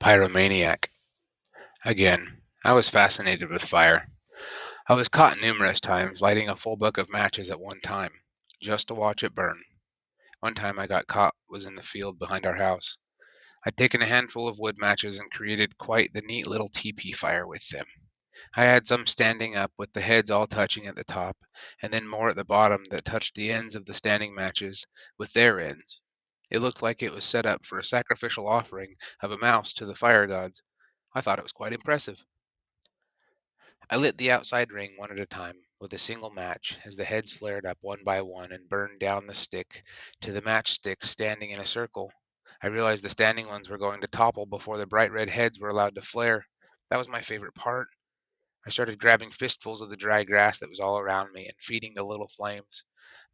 Pyromaniac. Again, I was fascinated with fire. I was caught numerous times lighting a full book of matches at one time, just to watch it burn. One time I got caught was in the field behind our house. I'd taken a handful of wood matches and created quite the neat little teepee fire with them. I had some standing up with the heads all touching at the top, and then more at the bottom that touched the ends of the standing matches with their ends. It looked like it was set up for a sacrificial offering of a mouse to the fire gods. I thought it was quite impressive. I lit the outside ring one at a time with a single match as the heads flared up one by one and burned down the stick to the matchsticks standing in a circle. I realized the standing ones were going to topple before the bright red heads were allowed to flare. That was my favorite part. I started grabbing fistfuls of the dry grass that was all around me and feeding the little flames.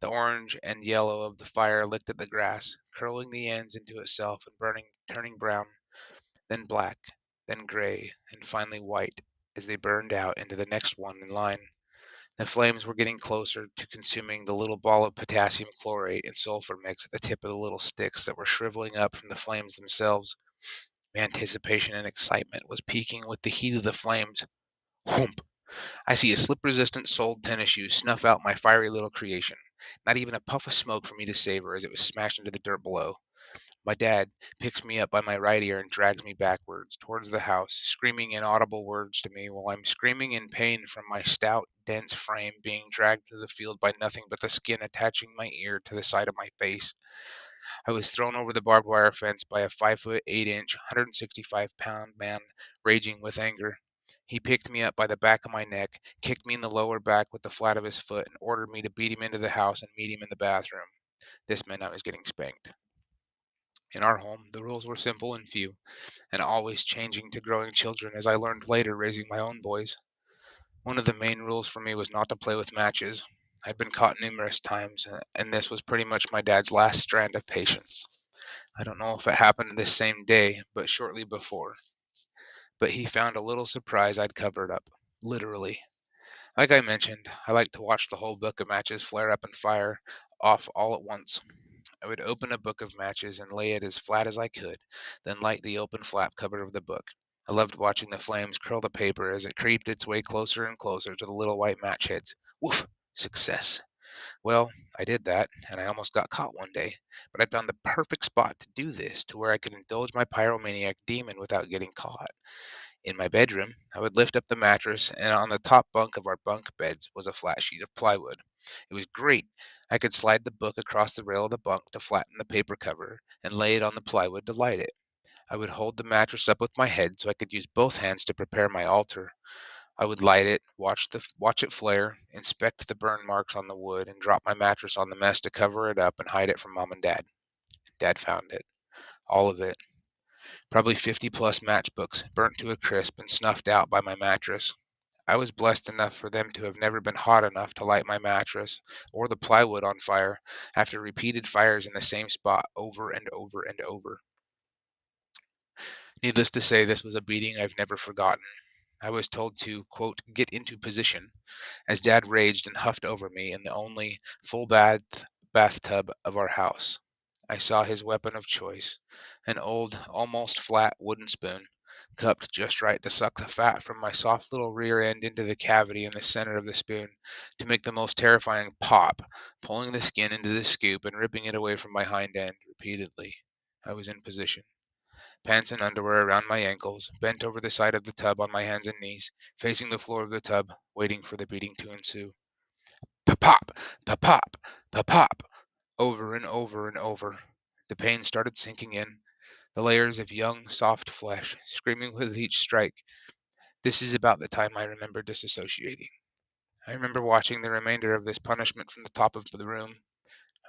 The orange and yellow of the fire licked at the grass, curling the ends into itself and burning, turning brown, then black, then gray, and finally white as they burned out into the next one in line. The flames were getting closer to consuming the little ball of potassium chlorate and sulfur mix at the tip of the little sticks that were shriveling up from the flames themselves. My anticipation and excitement was peaking with the heat of the flames. Whoomp! I see a slip-resistant soled tennis shoe snuff out my fiery little creation. Not even a puff of smoke for me to savor as it was smashed into the dirt below. My dad picks me up by my right ear and drags me backwards towards the house, screaming inaudible words to me while I'm screaming in pain from my stout, dense frame being dragged to the field by nothing but the skin attaching my ear to the side of my face. I was thrown over the barbed wire fence by a 5 foot 8 inch, 165-pound man raging with anger. He picked me up by the back of my neck, kicked me in the lower back with the flat of his foot, and ordered me to beat him into the house and meet him in the bathroom. This meant I was getting spanked. In our home, the rules were simple and few, and always changing to growing children, as I learned later raising my own boys. One of the main rules for me was not to play with matches. I'd been caught numerous times, and this was pretty much my dad's last strand of patience. I don't know if it happened this same day, but shortly before. But he found a little surprise I'd covered up. Literally. Like I mentioned, I like to watch the whole book of matches flare up and fire off all at once. I would open a book of matches and lay it as flat as I could, then light the open flap cover of the book. I loved watching the flames curl the paper as it creeped its way closer and closer to the little white match heads. Woof! Success. Well, I did that, and I almost got caught one day, but I found the perfect spot to do this to where I could indulge my pyromaniac demon without getting caught. In my bedroom, I would lift up the mattress, and on the top bunk of our bunk beds was a flat sheet of plywood. It was great. I could slide the book across the rail of the bunk to flatten the paper cover and lay it on the plywood to light it. I would hold the mattress up with my head so I could use both hands to prepare my altar. I would light it, watch it flare, inspect the burn marks on the wood, and drop my mattress on the mess to cover it up and hide it from Mom and Dad. Dad found it. All of it. Probably 50 plus matchbooks, burnt to a crisp and snuffed out by my mattress. I was blessed enough for them to have never been hot enough to light my mattress or the plywood on fire after repeated fires in the same spot over and over and over. Needless to say, this was a beating I've never forgotten. I was told to, quote, get into position as Dad raged and huffed over me in the only full bathtub of our house. I saw his weapon of choice, an old, almost flat wooden spoon, cupped just right to suck the fat from my soft little rear end into the cavity in the center of the spoon to make the most terrifying pop, pulling the skin into the scoop and ripping it away from my hind end repeatedly. I was in position. Pants and underwear around my ankles, bent over the side of the tub on my hands and knees, facing the floor of the tub, waiting for the beating to ensue. Pa-pop! Pa-pop! Pa-pop! Over and over and over. The pain started sinking in, the layers of young, soft flesh, screaming with each strike. This is about the time I remember disassociating. I remember watching the remainder of this punishment from the top of the room.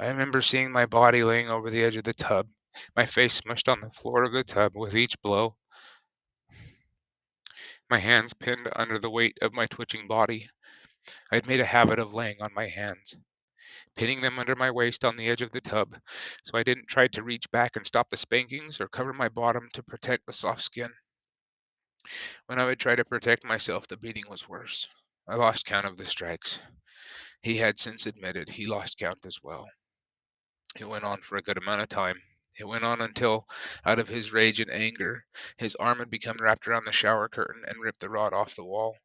I remember seeing my body laying over the edge of the tub, my face smushed on the floor of the tub with each blow, my hands pinned under the weight of my twitching body. I had made a habit of laying on my hands, pinning them under my waist on the edge of the tub, so I didn't try to reach back and stop the spankings or cover my bottom to protect the soft skin. When I would try to protect myself, the beating was worse. I lost count of the strikes. He had since admitted he lost count as well. It went on for a good amount of time. It went on until, out of his rage and anger, his arm had become wrapped around the shower curtain and ripped the rod off the wall.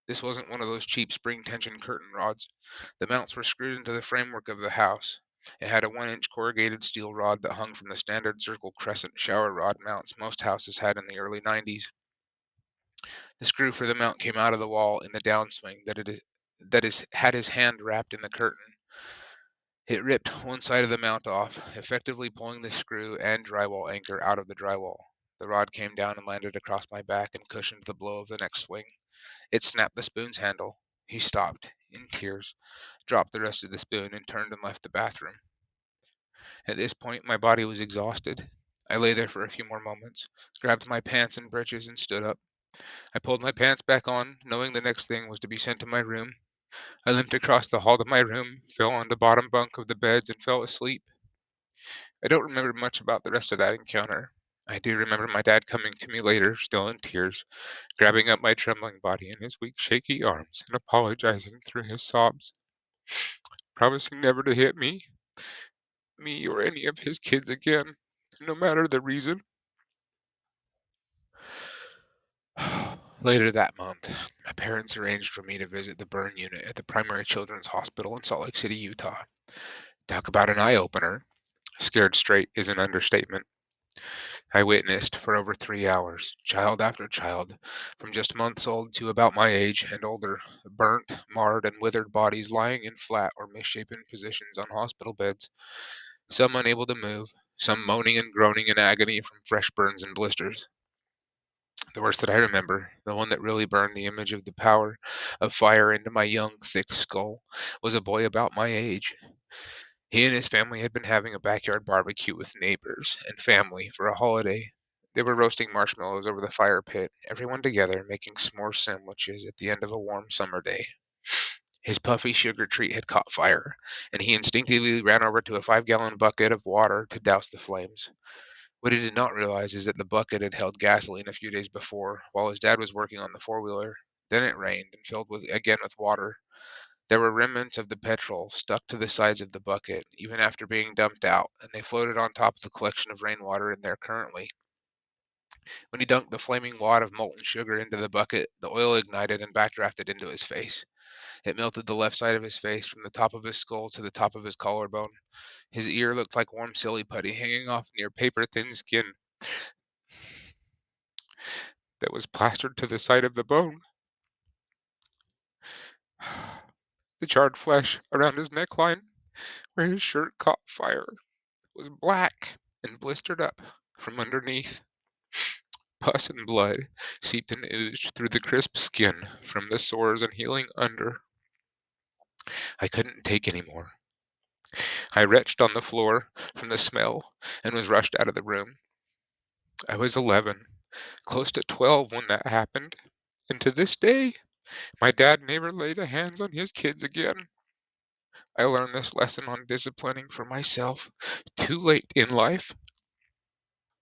This wasn't one of those cheap spring tension curtain rods. The mounts were screwed into the framework of the house. It had a 1-inch corrugated steel rod that hung from the standard circle crescent shower rod mounts most houses had in the early 90s. The screw for the mount came out of the wall in the downswing had his hand wrapped in the curtain. It ripped one side of the mount off, effectively pulling the screw and drywall anchor out of the drywall. The rod came down and landed across my back and cushioned the blow of the next swing. It snapped the spoon's handle. He stopped, in tears, dropped the rest of the spoon, and turned and left the bathroom. At this point, my body was exhausted. I lay there for a few more moments, grabbed my pants and breeches, and stood up. I pulled my pants back on, knowing the next thing was to be sent to my room. I limped across the hall to my room, fell on the bottom bunk of the beds, and fell asleep. I don't remember much about the rest of that encounter. I do remember my dad coming to me later, still in tears, grabbing up my trembling body in his weak, shaky arms and apologizing through his sobs, promising never to hit me or any of his kids again, no matter the reason. Later that month, my parents arranged for me to visit the burn unit at the Primary Children's Hospital in Salt Lake City, Utah. Talk about an eye-opener. Scared straight is an understatement. I witnessed for over 3 hours, child after child, from just months old to about my age and older, burnt, marred, and withered bodies lying in flat or misshapen positions on hospital beds, some unable to move, some moaning and groaning in agony from fresh burns and blisters. The worst that I remember, the one that really burned the image of the power of fire into my young, thick skull, was a boy about my age. He and his family had been having a backyard barbecue with neighbors and family for a holiday. They were roasting marshmallows over the fire pit, everyone together making s'more sandwiches at the end of a warm summer day. His puffy sugar treat had caught fire, and he instinctively ran over to a 5-gallon bucket of water to douse the flames. What he did not realize is that the bucket had held gasoline a few days before, while his dad was working on the four-wheeler. Then it rained and filled again with water. There were remnants of the petrol stuck to the sides of the bucket, even after being dumped out, and they floated on top of the collection of rainwater in there currently. When he dunked the flaming wad of molten sugar into the bucket, the oil ignited and backdrafted into his face. It melted the left side of his face from the top of his skull to the top of his collarbone. His ear looked like warm silly putty hanging off near paper-thin skin that was plastered to the side of the bone. The charred flesh around his neckline, where his shirt caught fire, was black and blistered up from underneath. Pus and blood seeped and oozed through the crisp skin from the sores and healing under. I couldn't take any more. I retched on the floor from the smell and was rushed out of the room. I was 11, close to 12 when that happened, and to this day, my dad never laid a hands on his kids again. I learned this lesson on disciplining for myself too late in life.